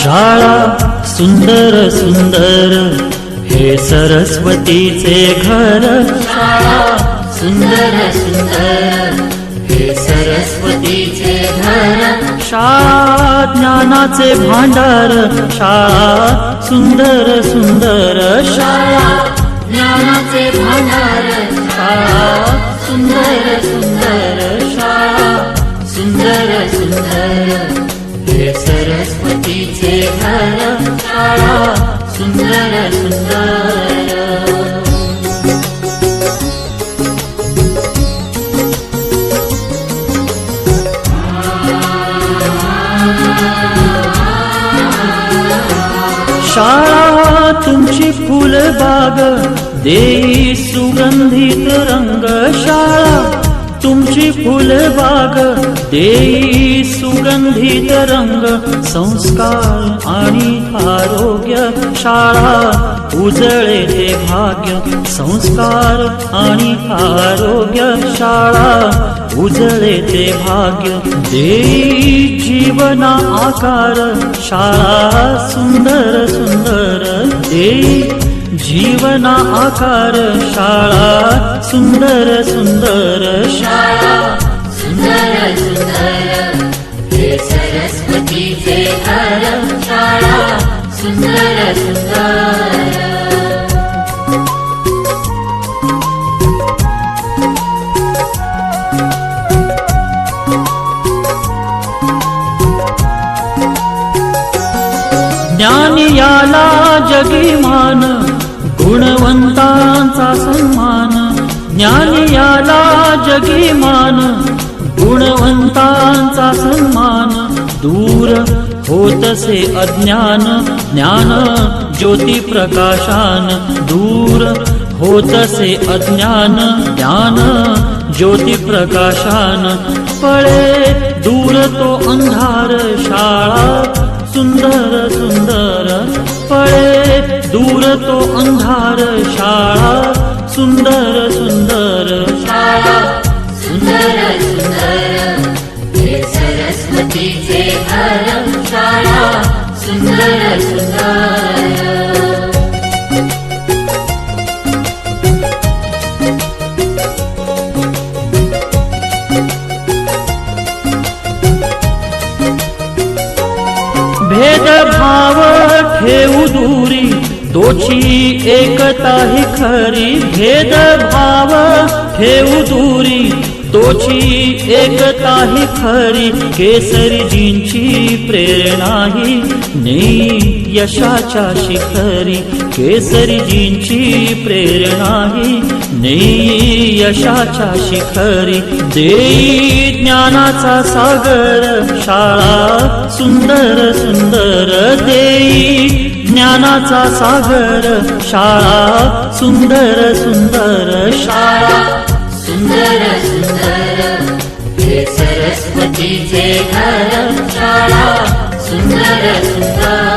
शाळा सुंदर सुंदर हे सरस्वतीचे घर। शाळा सुंदर सुंदर हे सरस्वतीचे घर। शाळा ज्ञानाचे भांडार। शाळा सुंदर सुंदर शाळा ज्ञानाचे भांडार। शाळा सुंदर सुंदर शाळा सुंदर सुंदर हे सरस्वतीचे घर। शाळा सुंदर सुंदर। शाळा तुमची फुलबाग देई सुगंधित रंग। शाळा तुमची फुलबाग देई सुगंधित रंग। संस्कार आणि आरोग्य शाळा उजळे ते भाग्य। संस्कार आणि आरोग्य शाळा उजळे ते भाग्य। देई जीवना आकार शाळा सुंदर सुंदर देई जीवना आकार। शाळा सुंदर सुंदर शाळा सुंदर सुंदर हे सरस्वतीचे घर। शाळा सुंदर सुंदर। ज्ञान याला जगी मान गुणवंतांचा सन्मान। ज्ञान याला जगी मान गुणवंतांचा सन्मान। दूर होतसे अज्ञान ज्ञान ज्योती प्रकाशान। दूर होतसे अज्ञान ज्ञान ज्योती प्रकाशान। पळे दूर तो अंधार शाळा सुंदर सुंदर पळे दूर तो अंधार। शाळा सुंदर सुंदर शाळा सुंदर सुंदर हे सरस्वतीचे घर। शाळा सुंदर सुंदर। भेदभाव ठेवू दूरी तोची एकता ही खरी। भेदभाव ठेवू दूरी तोची एकता ही खरी। केसरीजींची प्रेरणा ही नेई यशाच्या शिखरी। केसरीजींची प्रेरणा ही नेई यशाच्या शिखरी। देई ज्ञानाचा सागर शाळा सुंदर सुंदर देई ज्ञानाचा सागर। शाळा सुंदर सुंदर शाळा सुंदर सुंदर हे सरस्वतीचे घर। शाळा सुंदर सुंदर।